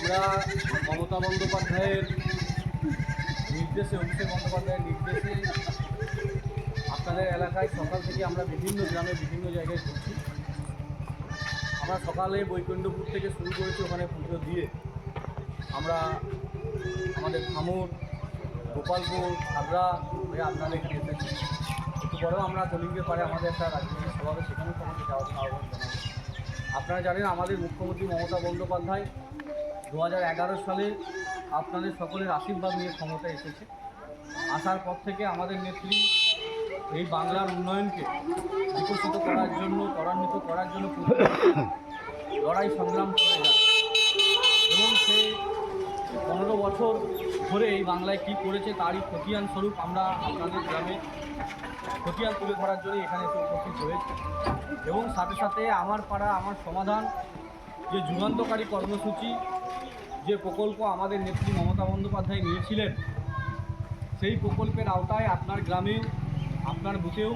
আমরা মমতা বন্দ্যোপাধ্যায়ের নির্দেশে, অভিষেক বন্দ্যোপাধ্যায়ের নির্দেশে আপনাদের এলাকায় সকাল থেকে আমরা বিভিন্ন গ্রামে বিভিন্ন জায়গায় ঘুরছি। আমরা সকালে বৈকুণ্ঠপুর থেকে শুরু করেছি, ওখানে পুজো দিয়ে আমরা আমাদের খামুর, গোপালপুর, হাবড়া হয়ে আপনাদের এখানে এসেছি। একটু বড় আমরা কলিঙ্গের পাড়ে আমাদের একটা রাজনৈতিক সভাবে, সেখানেও আমাদের যাওয়ার জন্য আহ্বান জানাবো। আপনারা জানেন আমাদের মুখ্যমন্ত্রী মমতা বন্দ্যোপাধ্যায় 2011 সালে আপনাদের সকলের আশীর্বাদ নিয়ে ক্ষমতায় এসেছে। আসার পর থেকে আমাদের নেত্রী এই বাংলার উন্নয়নকে বিকশিত করার জন্য, ত্বরান্বিত করার জন্য লড়াই সংগ্রাম করে যাচ্ছে এবং সে 15 বছর ধরে এই বাংলায় কী করেছে তারই খতিয়ান স্বরূপ আমরা আপনাদের গ্রামে খতিয়ান তুলে ধরার জন্য এখানে এসে উপস্থিত হয়েছে। এবং সাথে সাথে আমার পাড়া আমার সমাধান যে যুগান্তকারী কর্মসূচি, যে প্রকল্প আমাদের নেত্রী মমতা বন্দ্যোপাধ্যায় নিয়েছিলেন, সেই প্রকল্পের আওতায় আপনার গ্রামেও, আপনার বুথেও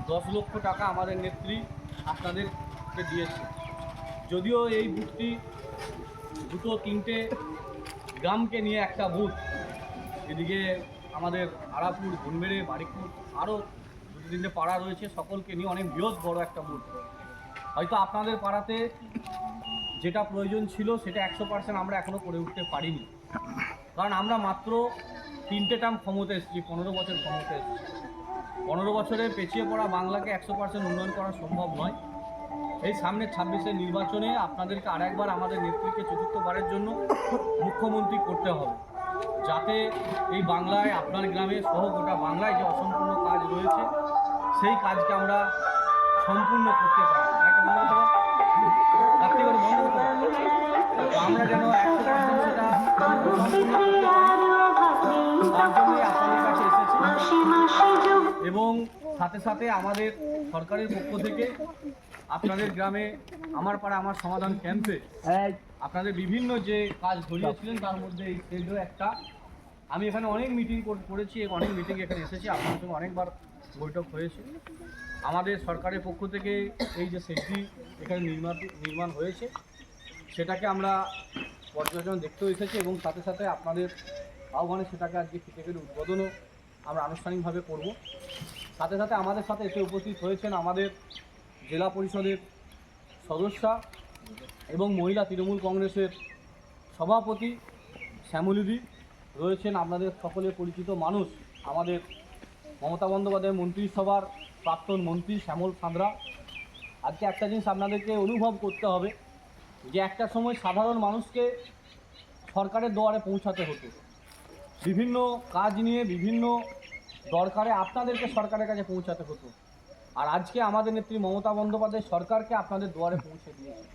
10 লক্ষ টাকা আমাদের নেত্রী আপনাদেরকে দিয়েছে। যদিও এই বুথটি 2-3টে গ্রামকে নিয়ে একটা বুথ, এদিকে আমাদের আরাপুর, গুনবেড়ে, বারিকপুর, আরও 2-3টে পাড়া রয়েছে, সকলকে নিয়ে অনেক বৃহৎ বড় একটা বুথ। হয়তো আপনাদের পাড়াতে যেটা প্রয়োজন ছিল সেটা 100% আমরা এখনও করে উঠতে পারিনি, কারণ আমরা মাত্র 3টে টার্ম ক্ষমতা এসেছি, 15 বছর ক্ষমতা এসেছি। 15 বছরে পেছিয়ে পড়া বাংলাকে 100% উন্নয়ন করা সম্ভব নয়। এই সামনে 26-এর নির্বাচনে আপনাদেরকে আরেকবার আমাদের নেত্রীকে চতুর্থবারের জন্য মুখ্যমন্ত্রী করতে হবে, যাতে এই বাংলায়, আপনার গ্রামে সহ গোটা বাংলায় যে অসম্পূর্ণ কাজ রয়েছে সেই কাজকে আমরা সম্পূর্ণ করতে পারি। একটা বন্ধ করতে রাত্রি করে বন্ধ করতে আমরা যেন 100% সেটা সম্পূর্ণ করতে পারি, তার জন্যই আপনাদের কাছে এসেছি। এবং সাথে সাথে আমাদের সরকারের পক্ষ থেকে আপনাদের গ্রামে আমার পাড়া আমার সমাধান ক্যাম্পে আপনাদের বিভিন্ন যে কাজ ধরিয়েছিলেন তার মধ্যে এই সেজও একটা। আমি এখানে অনেক মিটিং করেছি, অনেক মিটিং এখানে এসেছি, আপনার সঙ্গে অনেকবার বৈঠক হয়েছে। আমাদের সরকারের পক্ষ থেকে এই যে সেজটি এখানে নির্মাণ হয়েছে সেটাকে আমরা পর্যবেক্ষণ দেখতেও এসেছি এবং সাথে সাথে আপনাদের আহ্বানে সেটাকে আজকে ফিতে উদ্বোধনও আমরা আনুষ্ঠানিকভাবে করব। সাথে সাথে আমাদের সাথে এসে উপস্থিত হয়েছেন আমাদের জেলা পরিষদের সদস্যা এবং মহিলা তৃণমূল কংগ্রেসের সভাপতি শ্যামলীদি রয়েছেন, আপনাদের সকলের পরিচিত মানুষ আমাদের মমতা বন্দ্যোপাধ্যায় মন্ত্রিসভার প্রাক্তন মন্ত্রী শ্যামল সাঁতরা। আজকে একটা জিনিস আপনাদেরকে অনুভব করতে হবে যে একটা সময় সাধারণ মানুষকে সরকারের দুয়ারে পৌঁছাতে হতো, বিভিন্ন কাজ নিয়ে বিভিন্ন দরকারে আপনাদেরকে সরকারের কাছে পৌঁছাতে হতো, আর আজকে আমাদের নেত্রী মমতা বন্দ্যোপাধ্যায় সরকারকে আপনাদের দুয়ারে পৌঁছে দিয়েছে।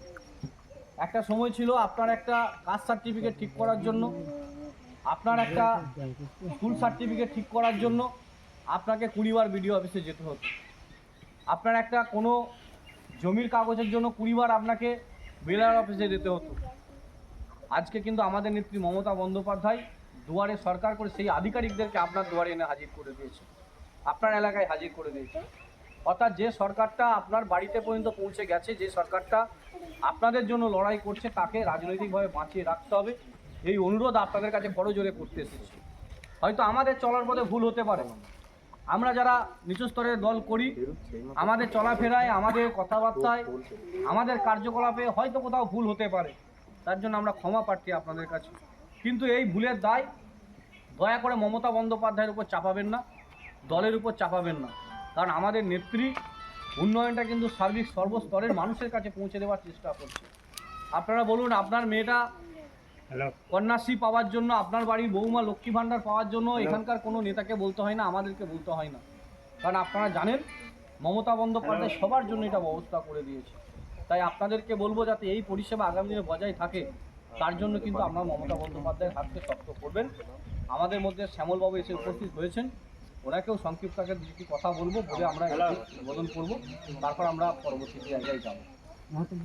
একটা সময় ছিল আপনার একটা কাস্ট সার্টিফিকেট ঠিক করার জন্য, আপনার একটা স্কুল সার্টিফিকেট ঠিক করার জন্য আপনাকে 20 বার বিডিও অফিসে যেতে হতো, আপনার একটা কোনো জমির কাগজের জন্য 20 বার আপনাকে বিএলআর অফিসে যেতে হতো। আজকে কিন্তু আমাদের নেত্রী মমতা বন্দ্যোপাধ্যায় দুয়ারে সরকার করে সেই আধিকারিকদেরকে আপনার দুয়ারে এনে হাজির করে দিয়েছে, আপনার এলাকায় হাজির করে দিয়েছে। অর্থাৎ যে সরকারটা আপনার বাড়িতে পর্যন্ত পৌঁছে গেছে, যে সরকারটা আপনাদের জন্য লড়াই করছে, তাকে রাজনৈতিকভাবে বাঁচিয়ে রাখতে হবে, এই অনুরোধ আপনাদের কাছে করজোরে করতে এসেছি। হয়তো আমাদের চলার পথে ভুল হতে পারে, আমরা যারা নিচু স্তরের দল করি, আমাদের চলাফেরায়, আমাদের কথাবার্তায়, আমাদের কার্যকলাপে হয়তো কোথাও ভুল হতে পারে, তার জন্য আমরা ক্ষমা প্রার্থী আপনাদের কাছে। কিন্তু এই ভুলের দায় দয়া করে মমতা বন্দ্যোপাধ্যায়ের উপর চাপাবেন না, দলের উপর চাপাবেন না, কারণ আমাদের নেত্রী উন্নয়নটা কিন্তু সার্বিক সর্বস্তরের মানুষের কাছে পৌঁছে দেওয়ার চেষ্টা করছে। আপনারা বলুন, আপনার মেয়েটা কন্যাশ্রী পাওয়ার জন্য, আপনার বাড়ির বৌমা লক্ষ্মী ভাণ্ডার পাওয়ার জন্য এখানকার কোনো নেতাকে বলতে হয় না, আমাদেরকে বলতে হয় না, কারণ আপনারা জানেন মমতা বন্দ্যোপাধ্যায় সবার জন্য এটা ব্যবস্থা করে দিয়েছে। তাই আপনাদেরকে বলবো যাতে এই পরিষেবা আগামী দিনে বজায় থাকে, তার জন্য কিন্তু আপনারা মমতা বন্দ্যোপাধ্যায়ের হাতকে শক্ত করবেন। আমাদের মধ্যে শ্যামলবাবু এসে উপস্থিত হয়েছেন, ওনাকেও সংক্ষিপ্ত আকারে দুটি কথা বলে আমরা উদ্বোধন করব, তারপর আমরা পরবর্তী জায়গায় যাব।